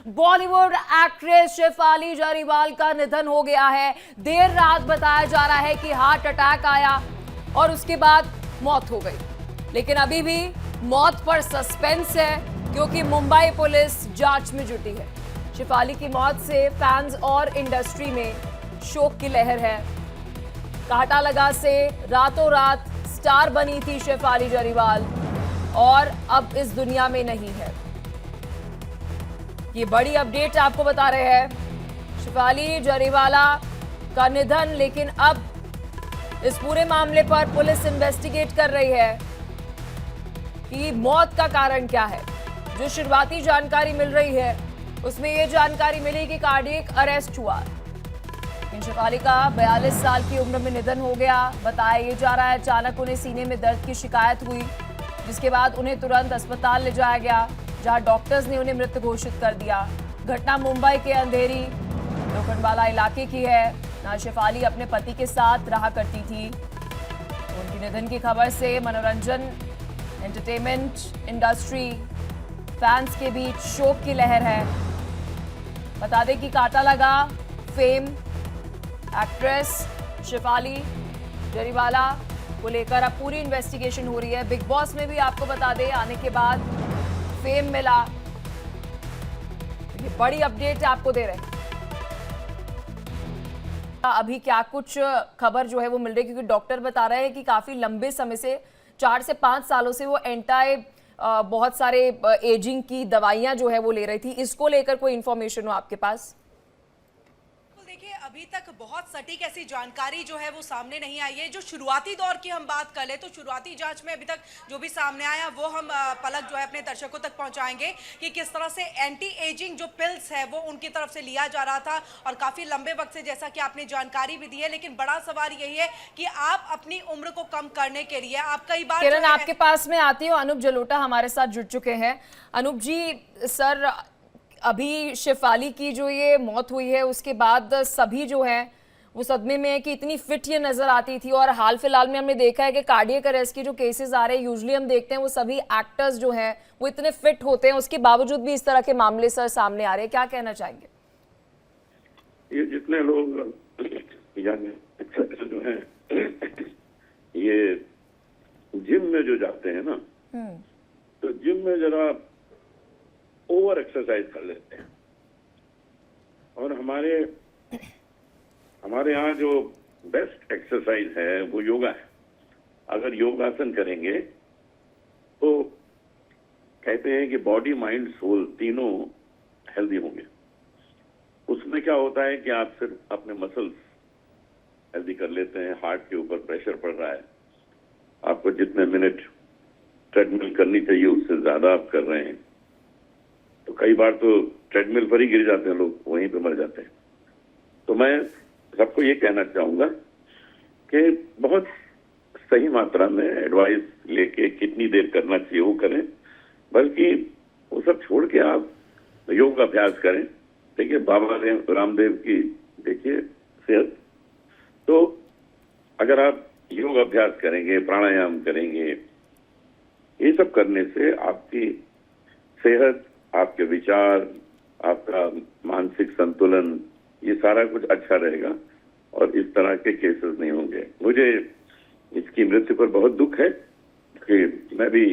Bollywood actress Shefali Jariwal का निधन हो गया है। देर रात बताया जा रहा है कि हार्ट अटैक आया और उसके बाद मौत हो गई, लेकिन अभी भी मौत पर सस्पेंस है क्योंकि मुंबई पुलिस जांच में जुटी है। शेफाली की मौत से फैंस और इंडस्ट्री में शोक की लहर है। कांटा लगा से रातों रात स्टार बनी थी शेफाली जरीवाल और अब इस दुनिया में नहीं है। ये बड़ी अपडेट आपको बता रहे हैं। शेफाली जरीवाला का निधन, लेकिन अब इस पूरे मामले पर पुलिस इन्वेस्टिगेट कर रही है कि मौत का कारण क्या है। जो शुरुआती जानकारी मिल रही है उसमें यह जानकारी मिली कि कार्डियक अरेस्ट हुआ। शेफाली का 42 साल की उम्र में निधन हो गया। बताया ये जा रहा है अचानक उन्हें सीने में दर्द की शिकायत हुई, जिसके बाद उन्हें तुरंत अस्पताल ले जाया गया, जहां डॉक्टर्स ने उन्हें मृत घोषित कर दिया। घटना मुंबई के अंधेरी लोखंडवाला इलाके की है। ना शेफाली अपने पति के साथ रहा करती थी। उनके निधन की खबर से मनोरंजन, एंटरटेनमेंट इंडस्ट्री, फैंस के बीच शोक की लहर है। बता दें कि कांटा लगा फेम एक्ट्रेस शेफाली जरीवाला को लेकर अब पूरी इन्वेस्टिगेशन हो रही है। बिग बॉस में भी आपको बता दें आने के बाद फेम मिला। ये बड़ी अपडेट आपको दे रहे हैं। अभी क्या कुछ खबर जो है वो मिल रही है, क्योंकि डॉक्टर बता रहे हैं कि काफी लंबे समय से 4 से 5 सालों से वो बहुत सारे एजिंग की दवाइयां जो है वो ले रही थी। इसको लेकर कोई इंफॉर्मेशन हो आपके पास? देखिए, अभी तक बहुत सटीक ऐसी जानकारी जो है वो सामने नहीं आई है। जो शुरुआती दौर की हम बात कर ले तो शुरुआती जांच में अभी तक जो भी सामने आया वो हम पलक जो है अपने दर्शकों तक पहुंचाएंगे कि किस तरह से एंटी एजिंग जो पिल्स है वो उनकी तरफ से लिया जा रहा था और काफी लंबे वक्त से, जैसा कि आपने जानकारी भी दी है। लेकिन बड़ा सवाल यही है कि आप अपनी उम्र को कम करने के लिए आप कई बार किरण आपके पास में आती हो। अनूप जलोटा हमारे साथ जुड़ चुके हैं। अनूप जी, सर अभी शेफाली की जो ये मौत हुई है उसके बाद सभी जो है वो सदमे में है कि इतनी फिट ये नजर आती थी, और हाल फिलहाल में हमने देखा है कि कार्डियक अरेस्ट की जो केसेस आ रहे हैं यूजुअली हम देखते हैं वो सभी एक्टर्स जो हैं वो इतने फिट होते हैं, उसके बावजूद भी इस तरह के मामले सर सामने आ रहे हैं। क्या कहना चाहेंगे? ये जितने लोग जो है ये जिम में जो जाते हैं ना, तो जिम में जरा ओवर एक्सरसाइज कर लेते हैं। और हमारे यहाँ जो बेस्ट एक्सरसाइज है वो योगा है। अगर योगासन करेंगे तो कहते हैं कि बॉडी, माइंड, सोल तीनों हेल्दी होंगे। उसमें क्या होता है कि आप सिर्फ अपने मसल्स हेल्दी कर लेते हैं। हार्ट के ऊपर प्रेशर पड़ रहा है, आपको जितने मिनट ट्रेडमिल करनी चाहिए उससे ज्यादा आप कर रहे हैं, तो कई बार तो ट्रेडमिल पर ही गिर जाते हैं लोग, वहीं पे मर जाते हैं। तो मैं सबको ये कहना चाहूंगा कि बहुत सही मात्रा में एडवाइस लेके कितनी देर करना चाहिए वो करें, बल्कि वो सब छोड़ के आप योग अभ्यास करें। देखिए बाबा रामदेव की देखिए सेहत, तो अगर आप योग अभ्यास करेंगे, प्राणायाम करेंगे, ये सब करने से आपकी सेहत, आपके विचार, आपका मानसिक संतुलन, ये सारा कुछ अच्छा रहेगा और इस तरह के केसेस नहीं होंगे। मुझे इसकी मृत्यु पर बहुत दुख है कि मैं भी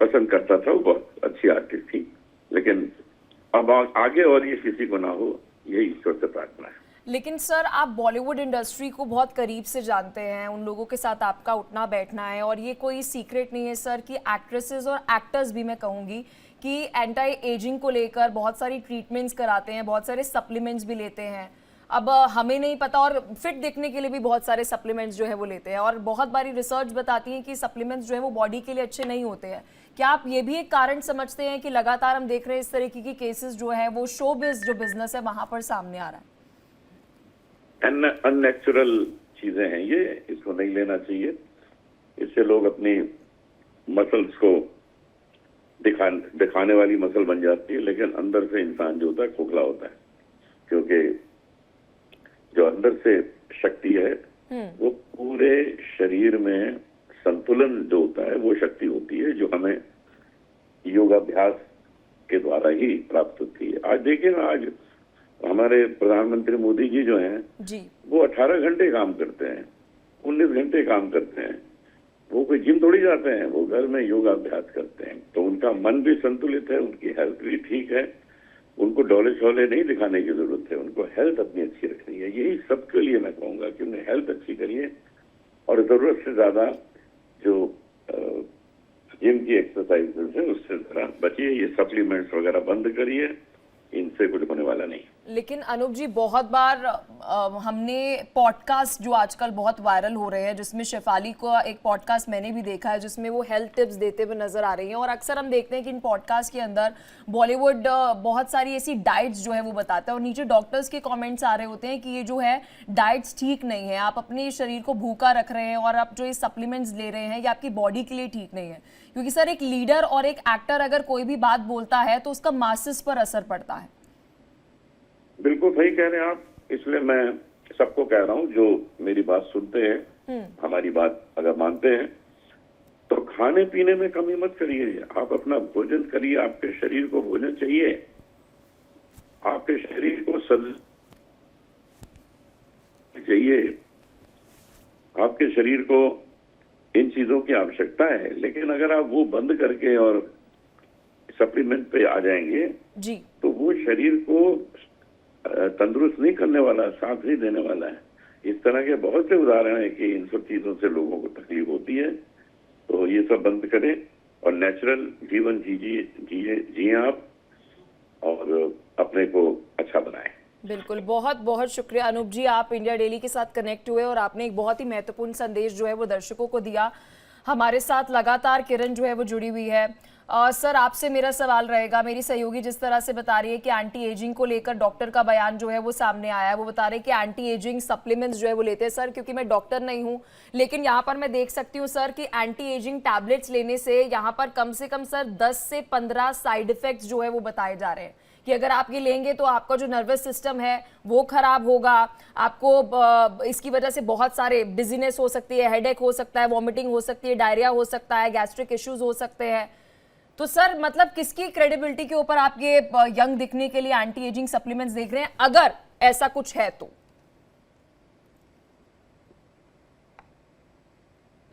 पसंद करता था, वो बहुत अच्छी आर्टिस्ट थी, लेकिन अब आगे और ये किसी को ना हो, यही ईश्वर से प्रार्थना है। लेकिन सर आप बॉलीवुड इंडस्ट्री को बहुत करीब से जानते हैं, उन लोगों के साथ आपका उठना बैठना है, और ये कोई सीक्रेट नहीं है सर कि एक्ट्रेसेस और एक्टर्स भी मैं कहूँगी कि एंटी एजिंग को लेकर बहुत सारी ट्रीटमेंट्स कराते हैं, बहुत सारे सप्लीमेंट्स भी लेते हैं। अब हमें नहीं पता, और फिट दिखने के लिए भी बहुत सारे सप्लीमेंट्स जो है वो लेते हैं, और बहुत बारी रिसर्च बताती है कि सप्लीमेंट्स जो है वो बॉडी के लिए अच्छे नहीं होते हैं। क्या आप ये भी एक कारण समझते हैं कि लगातार हम देख रहे हैं इस तरीके की केसेस जो है वो शोबिज़ जो बिजनेस है वहां पर सामने आ रहा है? अननेचुरल चीजें हैं ये, इसको नहीं लेना चाहिए। इससे लोग अपनी मसल्स को दिखाने वाली मसल बन जाती है, लेकिन अंदर से इंसान जो होता है खोखला होता है, क्योंकि जो अंदर से शक्ति है वो पूरे शरीर में संतुलन जो होता है वो शक्ति होती है, जो हमें योगाभ्यास के द्वारा ही प्राप्त होती है। आज देखिए ना, आज हमारे प्रधानमंत्री मोदी जी जो हैं जी, वो 18 घंटे काम करते हैं, 19 घंटे काम करते हैं। वो कोई जिम थोड़ी जाते हैं, वो घर में योगाभ्यास करते हैं। तो उनका मन भी संतुलित है, उनकी हेल्थ भी ठीक है, उनको डोले शोले नहीं दिखाने की जरूरत है, उनको हेल्थ अपनी अच्छी रखनी है। यही सबके लिए मैं कहूंगा कि उन्हें हेल्थ अच्छी करिए और जरूरत से ज्यादा जो जिम की एक्सरसाइजेस है उससे जरा बचिए। ये सप्लीमेंट्स वगैरह बंद करिए, इनसे कुछ होने वाला नहीं। लेकिन अनूप जी, बहुत बार हमने पॉडकास्ट जो आजकल बहुत वायरल हो रहे हैं, जिसमें शेफाली को एक पॉडकास्ट मैंने भी देखा है जिसमें वो हेल्थ टिप्स देते हुए नजर आ रही हैं, और अक्सर हम देखते हैं कि इन पॉडकास्ट के अंदर बॉलीवुड बहुत सारी ऐसी डाइट्स जो है वो बताता है, और नीचे डॉक्टर्स के कमेंट्स आ रहे होते हैं कि ये जो है डाइट्स ठीक नहीं है, आप अपने शरीर को भूखा रख रहे हैं, और आप जो ये सप्लीमेंट्स ले रहे हैं ये आपकी बॉडी के लिए ठीक नहीं है। क्योंकि सर, एक लीडर और एक एक्टर अगर कोई भी बात बोलता है तो उसका मासेस पर असर पड़ता है। बिल्कुल सही कह रहे हैं आप, इसलिए मैं सबको कह रहा हूँ जो मेरी बात सुनते हैं, हमारी बात अगर मानते हैं तो खाने पीने में कमी मत करिए। आप अपना भोजन करिए, आपके शरीर को भोजन चाहिए, आपके शरीर को सब्जी चाहिए, आपके शरीर को इन चीजों की आवश्यकता है। लेकिन अगर आप वो बंद करके और सप्लीमेंट पे आ जाएंगे जी, तो वो शरीर को तंदुरुस्त नहीं करने वाला, साथ नहीं देने वाला है। इस तरह के बहुत से उदाहरण है कि इन सब चीजों से लोगों को तकलीफ होती है। तो ये सब बंद करें और नेचुरल जीवन जिए आप, और अपने को अच्छा बनाएं। बिल्कुल, बहुत बहुत शुक्रिया अनूप जी, आप इंडिया डेली के साथ कनेक्ट हुए और आपने एक बहुत ही महत्वपूर्ण संदेश जो है वो दर्शकों को दिया। हमारे साथ लगातार किरण जो है वो जुड़ी हुई है। सर, आपसे मेरा सवाल रहेगा, मेरी सहयोगी जिस तरह से बता रही है कि एंटी एजिंग को लेकर डॉक्टर का बयान जो है वो सामने आया है, वो बता रहे हैं कि एंटी एजिंग सप्लीमेंट्स जो है वो लेते हैं। सर, क्योंकि मैं डॉक्टर नहीं हूं, लेकिन यहाँ पर मैं देख सकती हूँ सर कि एंटी एजिंग टैबलेट्स लेने से यहाँ पर कम से कम सर 10 से 15 साइड इफेक्ट्स जो है वो बताए जा रहे हैं कि अगर आप ये लेंगे तो आपका जो नर्वस सिस्टम है वो खराब होगा, आपको इसकी वजह से बहुत सारे डिजीनेस हो सकती है, हेडेक हो सकता है, वॉमिटिंग हो सकती है, डायरिया हो सकता है, गैस्ट्रिक इश्यूज हो सकते हैं। तो सर, मतलब किसकी क्रेडिबिलिटी के ऊपर आप ये यंग दिखने के लिए एंटी एजिंग सप्लीमेंट्स देख रहे हैं, अगर ऐसा कुछ है तो?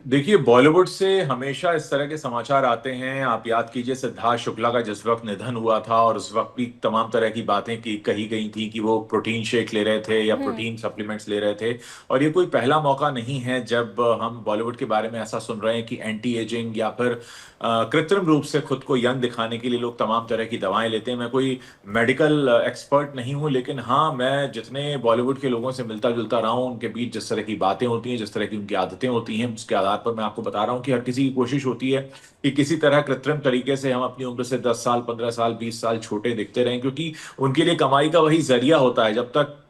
देखिए, बॉलीवुड से हमेशा इस तरह के समाचार आते हैं। आप याद कीजिए, सिद्धार्थ शुक्ला का जिस वक्त निधन हुआ था और उस वक्त भी तमाम तरह की बातें कही गई थी कि वो प्रोटीन शेक ले रहे थे या प्रोटीन सप्लीमेंट्स ले रहे थे। और ये कोई पहला मौका नहीं है जब हम बॉलीवुड के बारे में ऐसा सुन रहे हैं कि एंटी एजिंग या फिर कृत्रिम रूप से खुद को यंग दिखाने के लिए लोग तमाम तरह की दवाएं लेते हैं। मैं कोई मेडिकल एक्सपर्ट नहीं हूं, लेकिन हाँ, मैं जितने बॉलीवुड के लोगों से मिलता जुलता रहा हूं, उनके बीच जिस तरह की बातें होती हैं, जिस तरह की उनकी आदतें होती हैं, उसके आधार पर मैं आपको बता रहा हूं कि हर किसी की कोशिश होती है कि किसी तरह कृत्रिम तरीके से हम अपनी उम्र से 10 साल, 15 साल, 20 साल छोटे दिखते रहें, क्योंकि उनके लिए कमाई का वही जरिया होता है। जब तक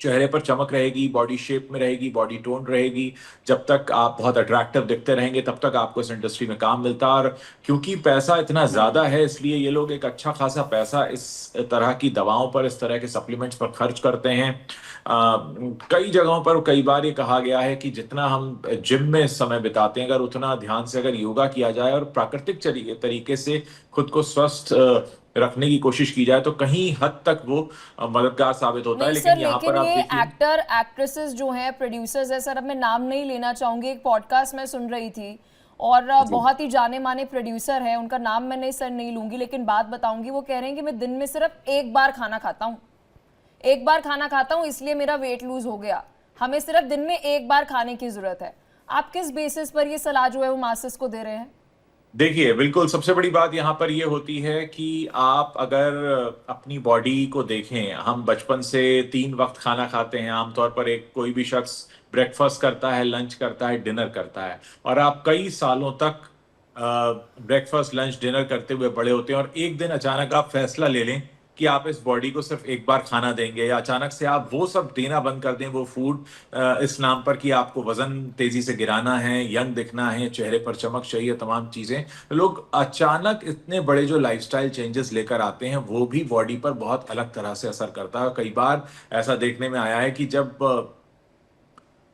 चेहरे पर चमक रहेगी, बॉडी शेप में रहेगी, बॉडी टोन रहेगी, जब तक आप बहुत अट्रैक्टिव दिखते रहेंगे, तब तक आपको इस इंडस्ट्री में काम मिलता है। और क्योंकि पैसा इतना ज्यादा है, इसलिए ये लोग एक अच्छा खासा पैसा इस तरह की दवाओं पर, इस तरह के सप्लीमेंट्स पर खर्च करते हैं। कई जगहों पर कई बार ये कहा गया है कि जितना हम जिम में समय बिताते हैं, अगर उतना ध्यान से अगर योगा किया जाए और प्राकृतिक तरीके से खुद को स्वस्थ रखने की कोशिश की जाए, तो कहीं हद तक वो मददगार साबित होता है। लेकिन यहाँ पर आप ये देखिए, एक्टर एक्ट्रेसेस जो हैं, प्रोड्यूसर्स है सर, अब मैं नाम नहीं लेना चाहूंगी, एक पॉडकास्ट में सुन रही थी और बहुत ही जाने माने प्रोड्यूसर है, उनका नाम मैं नहीं सर नहीं लूंगी, लेकिन बात बताऊंगी। वो कह रहे हैं कि मैं दिन में सिर्फ एक बार खाना खाता हूँ, एक बार खाना खाता हूँ, इसलिए मेरा वेट लूज हो गया। हमें सिर्फ दिन में एक बार खाने की जरूरत है। आप किस बेसिस पर ये सलाह जो है वो मासेस को दे रहे हैं? देखिए, बिल्कुल सबसे बड़ी बात यहाँ पर ये होती है कि आप अगर अपनी बॉडी को देखें, हम बचपन से 3 वक्त खाना खाते हैं आमतौर पर। एक कोई भी शख्स ब्रेकफास्ट करता है, लंच करता है, डिनर करता है, और आप कई सालों तक ब्रेकफास्ट, लंच, डिनर करते हुए बड़े होते हैं। और एक दिन अचानक आप फैसला ले लें कि आप इस बॉडी को सिर्फ एक बार खाना देंगे, या अचानक से आप वो सब देना बंद कर दें, वो फूड, इस नाम पर कि आपको वजन तेजी से गिराना है, यंग दिखना है, चेहरे पर चमक चाहिए, तमाम चीजें। लोग अचानक इतने बड़े जो लाइफस्टाइल चेंजेस लेकर आते हैं, वो भी बॉडी पर बहुत अलग तरह से असर करता है। कई बार ऐसा देखने में आया है कि जब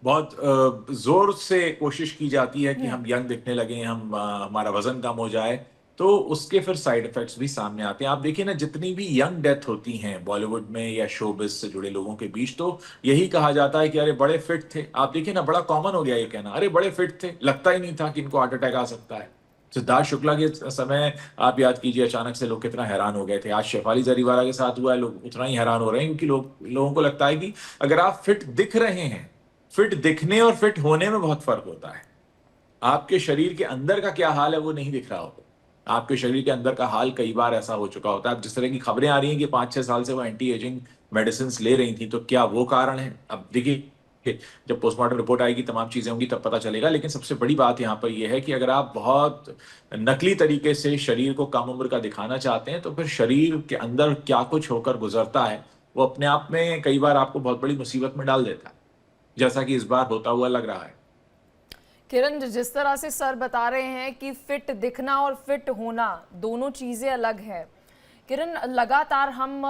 बहुत जोर से कोशिश की जाती है कि हम यंग दिखने लगे, हम हमारा वजन कम हो जाए, तो उसके फिर साइड इफेक्ट्स भी सामने आते हैं। आप देखिए ना, जितनी भी यंग डेथ होती हैं बॉलीवुड में या शोबिज से जुड़े लोगों के बीच, तो यही कहा जाता है कि अरे बड़े फिट थे। आप देखिए ना, बड़ा कॉमन हो गया ये कहना, अरे बड़े फिट थे, लगता ही नहीं था कि इनको हार्ट अटैक आ सकता है। सिद्धार्थ शुक्ला के समय आप याद कीजिए, अचानक से लोग कितना हैरान हो गए थे। आज शेफाली जरीवाला के साथ हुआ है, लोग उतना ही हैरान हो रहे हैं, क्योंकि लोगों को लगता है कि अगर आप फिट दिख रहे हैं, फिट दिखने और फिट होने में बहुत फर्क होता है। आपके शरीर के अंदर का क्या हाल है वो नहीं दिख रहा होता। आपके शरीर के अंदर का हाल कई बार ऐसा हो चुका होता है। अब जिस तरह की खबरें आ रही हैं कि 5-6 साल से वो एंटी एजिंग मेडिसिन ले रही थी, तो क्या वो कारण है? अब देखिए, जब पोस्टमार्टम रिपोर्ट आएगी, तमाम चीजें होंगी, तब पता चलेगा। लेकिन सबसे बड़ी बात यहाँ पर यह है कि अगर आप बहुत नकली तरीके से शरीर को कम उम्र का दिखाना चाहते हैं, तो फिर शरीर के अंदर क्या कुछ होकर गुजरता है वो अपने आप में कई बार आपको बहुत बड़ी मुसीबत में डाल देता है, जैसा कि इस बार होता हुआ लग रहा है। किरण, जिस तरह से सर बता रहे हैं कि फिट दिखना और फिट होना दोनों चीज़ें अलग है। किरण, लगातार हम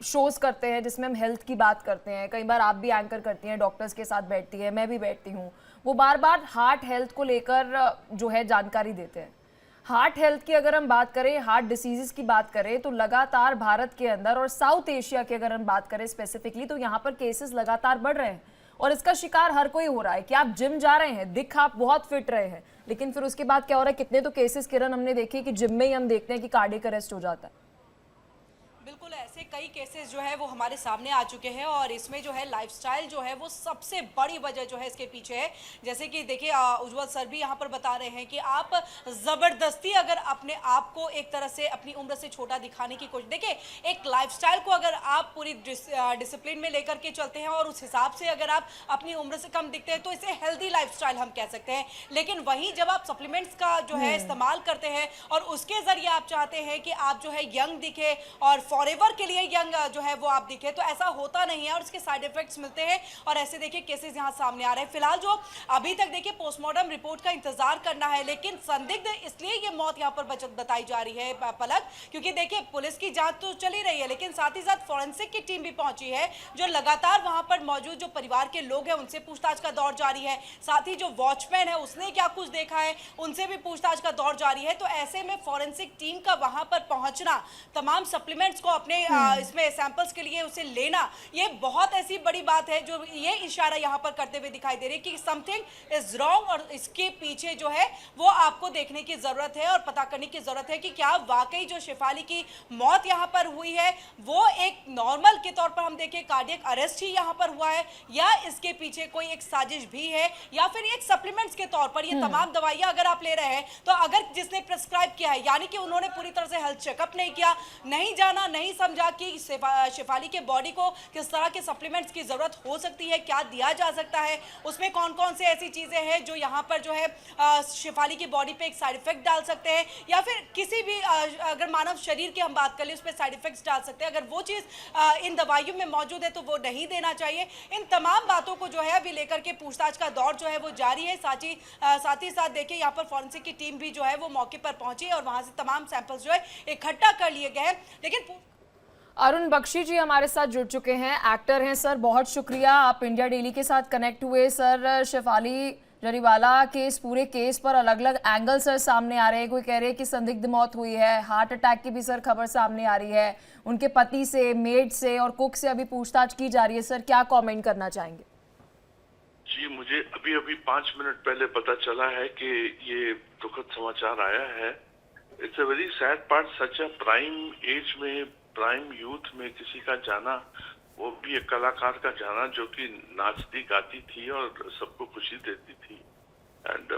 शोज करते हैं जिसमें हम हेल्थ की बात करते हैं, कई बार आप भी एंकर करती हैं, डॉक्टर्स के साथ बैठती हैं, मैं भी बैठती हूँ, वो बार बार हार्ट हेल्थ को लेकर जो है जानकारी देते हैं। हार्ट हेल्थ की अगर हम बात करें, हार्ट डिसीजेस की बात करें, तो लगातार भारत के अंदर और साउथ एशिया की अगर हम बात करें स्पेसिफिकली, तो यहाँ पर केसेस लगातार बढ़ रहे हैं और इसका शिकार हर कोई हो रहा है कि आप जिम जा रहे हैं, दिख आप बहुत फिट रहे हैं, लेकिन फिर उसके बाद क्या हो रहा है, कितने तो केसेस किरण हमने देखे कि जिम में ही हम देखते हैं कि कार्डियक अरेस्ट हो जाता है। बिल्कुल ऐसे कई केसेस जो है वो हमारे सामने आ चुके हैं और इसमें जो है लाइफस्टाइल जो है वो सबसे बड़ी वजह जो है इसके पीछे है। जैसे कि देखिए, उज्जवल सर भी यहाँ पर बता रहे हैं कि आप ज़बरदस्ती अगर अपने आप को एक तरह से अपनी उम्र से छोटा दिखाने की कोशिश, देखिए एक लाइफस्टाइल को अगर आप पूरी डिसिप्लिन में लेकर के चलते हैं और उस हिसाब से अगर आप अपनी उम्र से कम दिखते हैं तो इसे हेल्दी लाइफस्टाइल हम कह सकते हैं। लेकिन वहीं जब आप सप्लीमेंट्स का जो है इस्तेमाल करते हैं और उसके ज़रिए आप चाहते हैं कि आप जो है यंग दिखे और फॉरएवर के लिए यंग जो है वो आप दिखे, तो ऐसा होता नहीं है और इसके साइड इफेक्ट्स मिलते हैं और ऐसे देखिए केसेस यहां सामने आ रहे हैं। फिलहाल जो अभी तक देखिए पोस्टमार्टम रिपोर्ट का इंतजार करना है, लेकिन संदिग्ध इसलिए ये मौत यहां पर बताई जा रही है पलक, क्योंकि देखिए पुलिस की जांच तो चली रही है, लेकिन साथ ही साथ फॉरेंसिक की टीम भी पहुंची है जो लगातार वहां पर मौजूद जो परिवार के लोग हैं उनसे पूछताछ का दौर जारी है। साथ ही जो वॉचमैन है उसने क्या कुछ देखा है उनसे भी पूछताछ का दौर जारी है। तो ऐसे में फॉरेंसिक टीम का वहां पर पहुंचना, तमाम सप्लीमेंट्स को अपने इसमें सैंपल्स के लिए उसे लेना, ये बहुत ऐसी बड़ी बात है जो ये इशारा यहाँ पर करते हुए दिखाई दे रही है कि समथिंग इज रॉन्ग और इसके पीछे जो है वो आपको देखने की जरूरत है और पता करने की जरूरत है कि क्या वाकई जो शेफाली की मौत यहाँ पर हुई है वो एक नॉर्मल के तौर पर हम देखें कार्डियक अरेस्ट ही यहाँ पर हुआ है या इसके पीछे कोई एक साजिश भी है या फिर एक सप्लीमेंट्स के तौर पर ये तमाम दवाइयां अगर आप ले रहे हैं तो अगर जिसने प्रिस्क्राइब किया है यानी कि उन्होंने पूरी तरह से हेल्थ चेकअप नहीं किया, नहीं जाना, नहीं समझा कि शेफाली के बॉडी को किस तरह के सप्लीमेंट्स की जरूरत हो सकती है, क्या दिया जा सकता है, उसमें कौन कौन से ऐसी चीजें हैं जो यहाँ पर जो है शेफाली की बॉडी पे एक साइड इफेक्ट डाल सकते हैं या फिर किसी भी अगर मानव शरीर की हम बात कर ले उस पर साइड इफेक्ट्स डाल सकते हैं, अगर वो चीज इन दवाइयों में मौजूद है तो वो नहीं देना चाहिए। इन तमाम बातों को जो है अभी लेकर के पूछताछ का दौर जो है वो जारी है। साथ ही साथ देखिए यहाँ पर फॉरेंसिक की टीम भी जो है वो मौके पर पहुंची और वहां से तमाम सैंपल्स जो है इकट्ठा कर लिए गए हैं। लेकिन अरुण बख्शी जी हमारे साथ जुड़ चुके हैं, एक्टर हैं सर, बहुत शुक्रिया आप इंडिया डेली के साथ कनेक्ट हुए। सर, शेफाली जरीवाला के इस पूरे केस पर अलग अलग एंगल सर सामने आ रहे हैं। कोई कह रहे हैं कि संदिग्ध मौत हुई है, हार्ट अटैक की भी सर खबर सामने आ रही है, उनके पति से, मेड से और कुक से अभी पूछताछ की जा रही है। सर, क्या कॉमेंट करना चाहेंगे? जी, मुझे अभी 5 मिनट पहले पता चला है कि ये दुखद समाचार आया है। It's a very sad part, such a prime age में, प्राइम यूथ में किसी का जाना, वो भी एक कलाकार का जाना जो कि नाचती गाती थी और सबको खुशी देती थी। एंड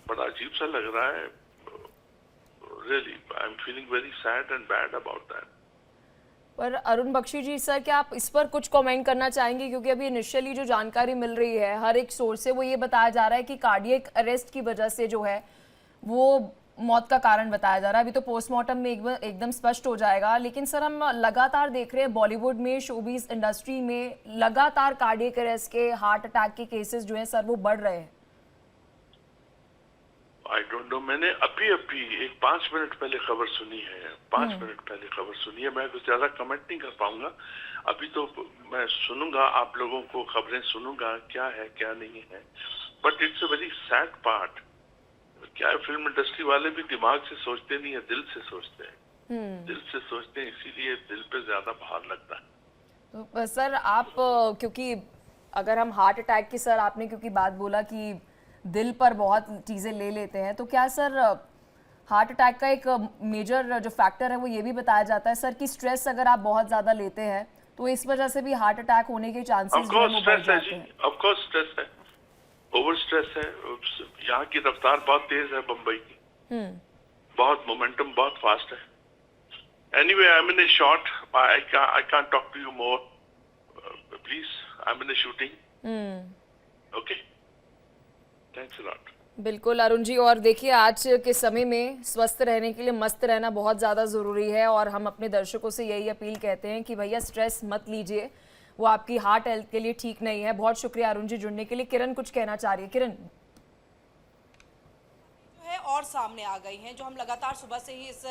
बड़ा अजीब सा लग रहा है, really I am feeling very sad and bad about that. पर अरुण बख्शी जी सर, क्या आप इस पर कुछ कमेंट करना चाहेंगे? क्योंकि अभी इनिशियली जो जानकारी मिल रही है हर एक सोर्स से वो ये बताया जा रहा है कि कार्डियक अरेस्ट की वजह से जो है वो मौत का कारण बताया जा रहा है। अभी तो पोस्टमार्टम में एकदम स्पष्ट हो जाएगा, लेकिन सर हम लगातार देख रहे हैं बॉलीवुड में, शोबिज इंडस्ट्री में लगातार कार्डियक अरेस्ट के, हार्ट अटैक के केसेस जो है सर वो बढ़ रहे हैं। आई डोंट नो, मैंने अभी एक 5 मिनट पहले खबर सुनी है, 5 मिनट पहले खबर सुनी है। मैं कुछ ज्यादा कमेंट नहीं कर पाऊंगा अभी, तो मैं सुनूंगा, आप लोगों को खबरें सुनूंगा क्या है क्या नहीं है। But it's a very sad part क्या है, फिल्म इंडस्ट्री वाले भी दिमाग से सोचते नहीं है, दिल से सोचते हैं। दिल से सोचते हैं, इसीलिए दिल पे ज्यादा भार लगता है। तो सर आप क्योंकि अगर हम हार्ट अटैक की, सर आपने क्योंकि बात बोला कि दिल पर बहुत चीज़ें ले लेते हैं, तो क्या सर हार्ट अटैक का एक मेजर जो फैक्टर है वो ये भी बताया जाता है सर कि स्ट्रेस अगर आप बहुत ज़्यादा लेते हैं तो इस वजह से भी हार्ट अटैक होने के चांसेस जो है वो बढ़ जाते हैं? ऑफ कोर्स स्ट्रेस है, ओवर स्ट्रेस है। यहाँ की रफ्तार बहुत तेज है बम्बई की, बहुत मोमेंटम बहुत फास्ट है। Anyway, I am in a shot, I can't talk to you more please, I am in a shooting. Okay, thanks a lot. बिल्कुल अरुण जी, और देखिए आज के समय में स्वस्थ रहने के लिए मस्त रहना बहुत ज़्यादा ज़रूरी है और हम अपने दर्शकों से यही अपील कहते हैं कि भैया स्ट्रेस मत लीजिए, वो आपकी हार्ट हेल्थ के लिए ठीक नहीं है। बहुत शुक्रिया अरुण जी जुड़ने के लिए। किरण कुछ कहना चाह रही है? किरण और सामने आ गई हैं, जो हम लगातार सुबह से ही इस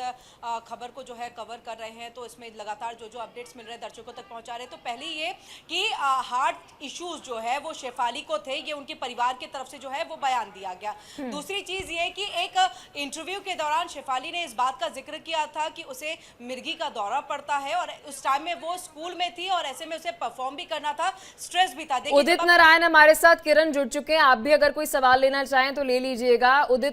खबर को जो है कवर कर रहे हैं, तो इसमें लगातार जो अपडेट्स मिल रहे हैं दर्शकों तक पहुंचा रहे हैं। तो पहले ये कि हार्ट इश्यूज जो है वो शेफाली को थे, ये उनके परिवार की तरफ से जो है वो बयान दिया गया। दूसरी चीज ये कि एक इंटरव्यू के दौरान शेफाली ने इस बात का जिक्र किया था कि उसे मिर्गी का दौरा पड़ता है और उस टाइम में वो स्कूल में थी और ऐसे में उसे परफॉर्म भी करना था, स्ट्रेस भी था। उदित नारायण हमारे साथ किरण जुड़ चुके हैं, आप भी अगर कोई सवाल लेना चाहें तो ले लीजिएगा। उदित